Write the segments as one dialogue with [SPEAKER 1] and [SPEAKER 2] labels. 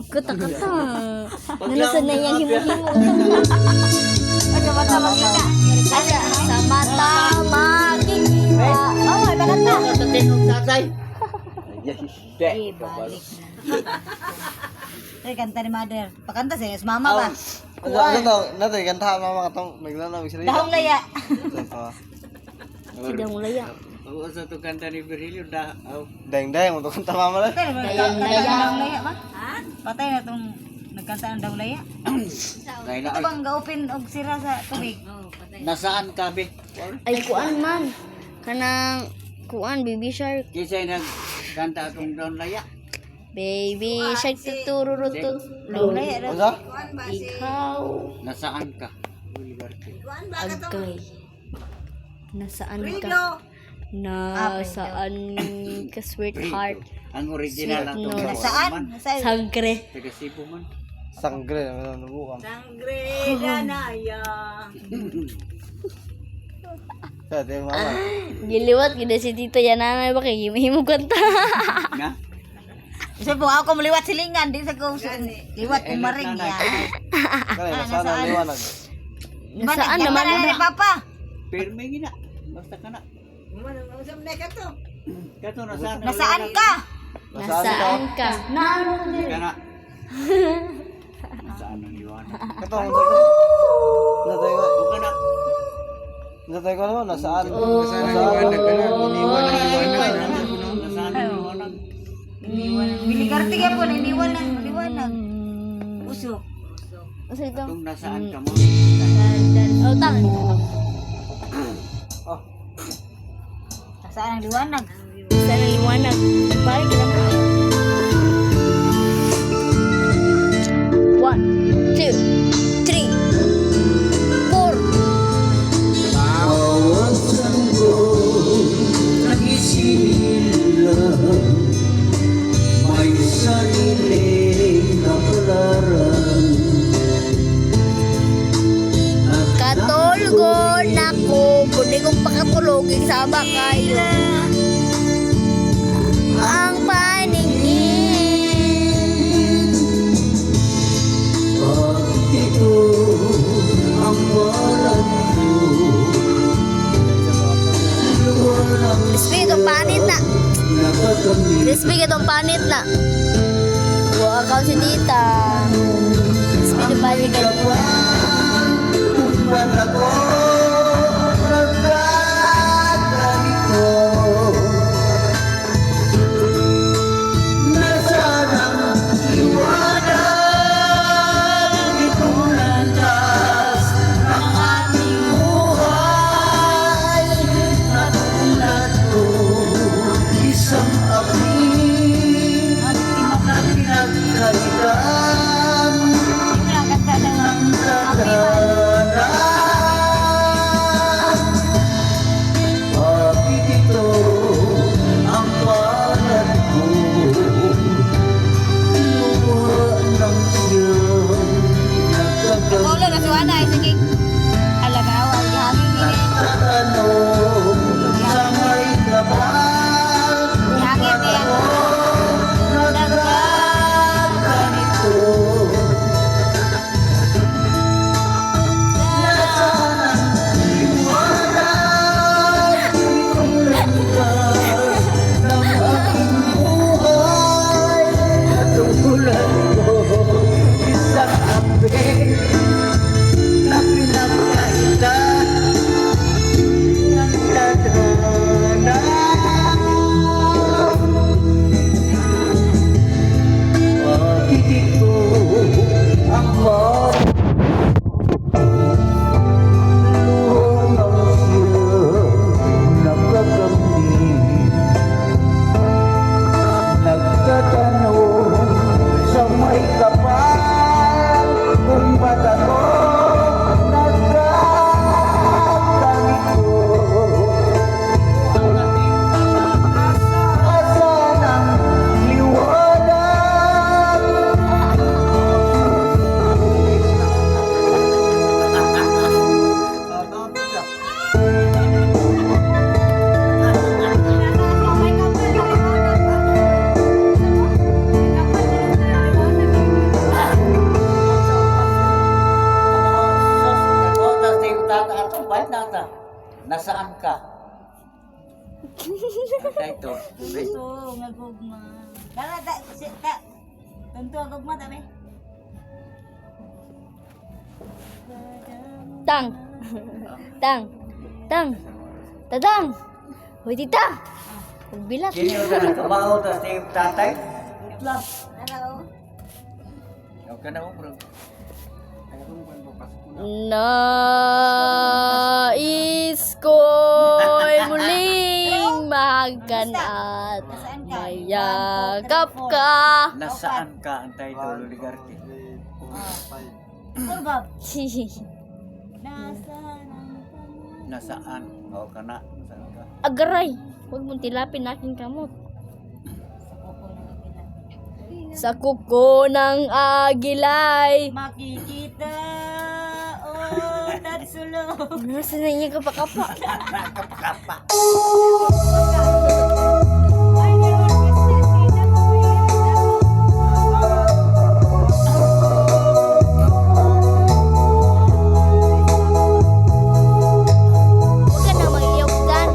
[SPEAKER 1] Kata-kata. Nanasan na yung himo-himo.
[SPEAKER 2] Sa mata makita.
[SPEAKER 1] Sa mata makikita.
[SPEAKER 2] Oh, may bakanta.
[SPEAKER 3] Sa tingog tatay.
[SPEAKER 2] Balik na. Ay, kanta ni mother. Pakanta siya, sa mama ba?
[SPEAKER 4] Nato kanta mama katong maglalaw sila.
[SPEAKER 2] Dahong laya.
[SPEAKER 1] Sidang ulaya.
[SPEAKER 3] Oo, sa to kanta ni Virgilio da.
[SPEAKER 4] Dayang untuk kanta mama lah.
[SPEAKER 2] Dahong laya ba? Ha? Patay na itong nagkanta ng dahong laya.
[SPEAKER 3] Kaya
[SPEAKER 2] Ito bang ga-open og sira sa tubig?
[SPEAKER 3] nasaan ka be?
[SPEAKER 1] Ay, kuan man. Kanang, kuan, baby shark.
[SPEAKER 3] Kisay nagkanta atong daon laya.
[SPEAKER 1] Baby shark tutururutut.
[SPEAKER 2] Dahong laya daw.
[SPEAKER 4] Unsa?
[SPEAKER 1] Ikaw.
[SPEAKER 3] Nasaan ka? Liberty.
[SPEAKER 1] Agay. Nasaan ka? Nasaan ka, sweetheart?
[SPEAKER 3] Ang original
[SPEAKER 1] Sweet
[SPEAKER 3] ato.
[SPEAKER 1] no.
[SPEAKER 2] Nasaan? Nasaan?
[SPEAKER 1] Sangre.
[SPEAKER 3] Taga Cebu man.
[SPEAKER 4] Sangre na nabukam.
[SPEAKER 2] Sangre ganaya.
[SPEAKER 4] Sa te mama.
[SPEAKER 1] Giliwat, gila si Tito Yananay ba kay himo kanta.
[SPEAKER 3] Nga?
[SPEAKER 2] Isa po ako maliwat silingan din sa ko. Liwat kumaring ya.
[SPEAKER 4] Kani nasaan liwanag.
[SPEAKER 1] Nasaan naman
[SPEAKER 2] ni
[SPEAKER 1] na?
[SPEAKER 2] Papa?
[SPEAKER 3] Pirme gina. Basta ka na. Kato nasaan?
[SPEAKER 2] Nasaan ka?
[SPEAKER 1] Nasaan ka? Naroon din.
[SPEAKER 3] Ka na. Nasaan ang liwanag?
[SPEAKER 4] Katong unsa ko? Natay ko.
[SPEAKER 3] O ka na.
[SPEAKER 4] Natay ko naman nasaan?
[SPEAKER 3] Nasaan ang liwanag ka na? Iniwan ang liwanag. Nasaan ang liwanag?
[SPEAKER 2] Bili kartigan ko na liwanag, liwanag. Usok.
[SPEAKER 1] Asa ito?
[SPEAKER 3] Kung nasaan ka mo?
[SPEAKER 1] Oh, tama.
[SPEAKER 4] Oh.
[SPEAKER 2] Nasaan ang liwanag?
[SPEAKER 1] Nasaan ang liwanag? Parang kita mo. 1, 2, 3, 4.
[SPEAKER 5] Bawat sanggol nagisila, may sariling kapalaran.
[SPEAKER 1] Katulgon ako, kundi kong pakatulogin sa kayo. Ang paningin.
[SPEAKER 5] Pag ito ang walang ko, liwanag
[SPEAKER 1] Crispy, itong panit na.
[SPEAKER 5] nakakamit.
[SPEAKER 1] Crispy, itong panit na. Huwag ako si tita. Crispy, itong panit na.
[SPEAKER 5] Ba't ako nagkaganito? Nasaan ang liwanag? Itong landas ng ating buhay. Natulad ko isang api na pinagkaitan ng tadhana.
[SPEAKER 3] nasaan ka? Kaya ito.
[SPEAKER 2] Ito, nga gugma. Tara, tunto ang gugma, tabi.
[SPEAKER 1] Tang. Tang. Tang. Tadang. Hoy, tita. Pagbilat.
[SPEAKER 3] Kini ka na kabaho ta sa iyong tatay.
[SPEAKER 2] Itlog. Hello.
[SPEAKER 3] Huwag ka na bro.
[SPEAKER 1] Nais ko'y muling mahagan at mayakap ka.
[SPEAKER 3] Nasaan ka ang title Ligarte?
[SPEAKER 2] Kurbab. Nasaan ang
[SPEAKER 3] Nasaan? O ka na. Nasaan ka?
[SPEAKER 1] Agaray. Huwag mong tilapin aking kamot. Sa kuko ng agilay.
[SPEAKER 2] makikita? Oh, tatsulong.
[SPEAKER 1] Nasa na niya kapakapa.
[SPEAKER 3] Nakapakapa.
[SPEAKER 1] Huwag ka na mag-iyok dyan.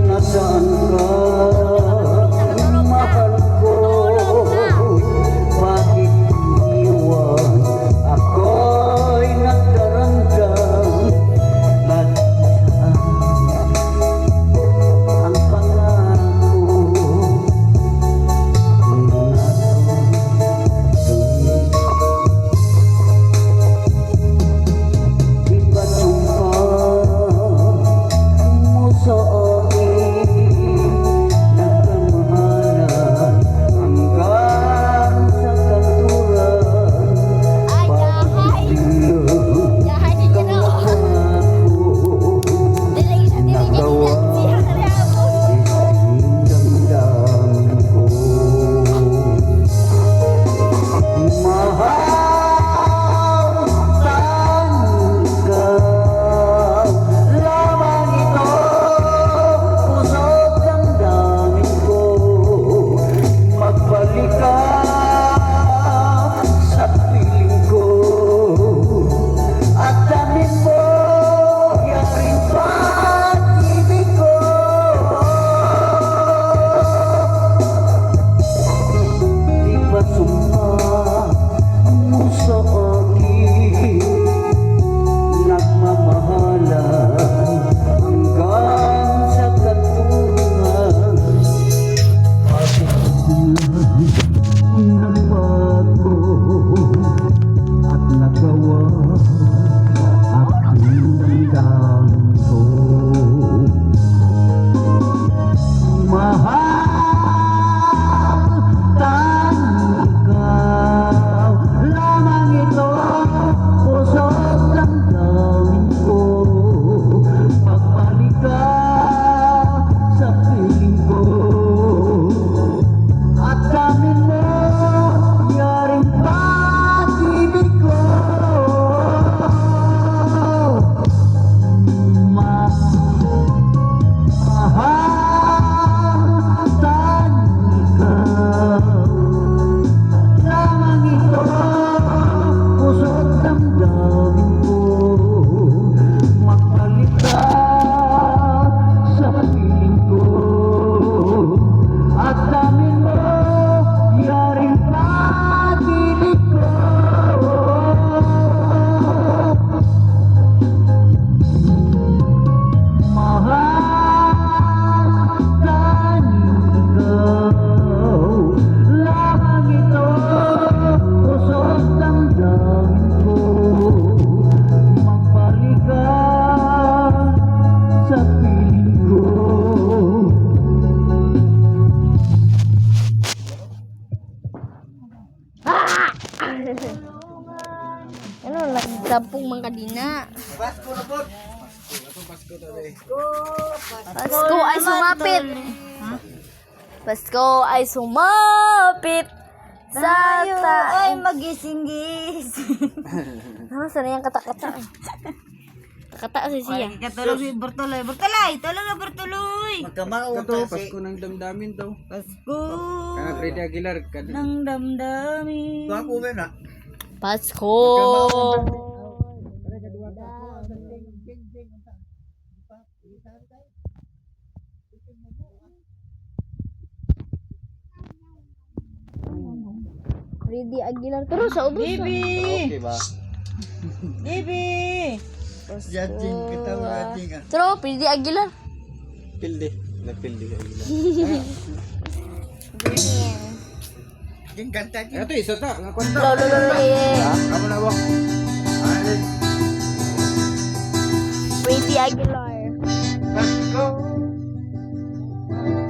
[SPEAKER 5] Nasaan ka? Mahal ko. Bakit iniwan? Ako'y nagdaramdam. Nasaan ang pangako? Iba't mo sa akin, nagkamahalan hanggang sa katuran.
[SPEAKER 1] Ay, yahay. Yahay din yun ako. Dilay sa diligin niya. Siya ka rin ako.
[SPEAKER 5] Damdamin ko mahal ka lamang ito puso't damdamin ko magbalik ka sa piling ko at damin mo yaring pag-ibig ko. Di ba sumpa mo sa akin, nagmamahalan hanggang sa katurunan. Bakit nagbago at nagawa aking damdamin ko? Mahal tang ikaw lamang ito puso't damdamin ko pagbalik ka sa piling ko at damin mo yaring pag-ibig ko. Mahal ikaw lamang ito puso't damdamin ko magbalik ka sa piling ko at damin mo yaring pag-ibig ko. Mahal ikaw lamang ito puso't damdamin ko magbalik ka sa piling ko.
[SPEAKER 1] Ano, nagsampung mga kadina.
[SPEAKER 3] Pasko na po.
[SPEAKER 1] Pasko ay sumapit. Pasko ay sumapit. Sa
[SPEAKER 2] Tayo ay
[SPEAKER 1] tayo.
[SPEAKER 2] magising-gising.
[SPEAKER 1] Ano, sana yung kata-kata. Kakata si siya.
[SPEAKER 2] Katulog si Bertoloy. Bertoloy! Tulog na Bertoloy!
[SPEAKER 3] Ito to, Pasko ng damdamin to.
[SPEAKER 2] Pasko
[SPEAKER 3] Kana Freddy Aguilar.
[SPEAKER 2] ng damdamin.
[SPEAKER 1] Pasko. Freddy Aguilar. Terus sa ubos.
[SPEAKER 2] Bibi!
[SPEAKER 4] Okay ba?
[SPEAKER 2] Bibi!
[SPEAKER 3] Judging kita judging.
[SPEAKER 1] Terus Freddy Aguilar.
[SPEAKER 4] Pilde. Nagpilde ka gila.
[SPEAKER 3] King kanta king. Ito isa ta, nga kwenta.
[SPEAKER 1] Lo.
[SPEAKER 3] Kamu na wak.
[SPEAKER 1] Freddy Aguilar.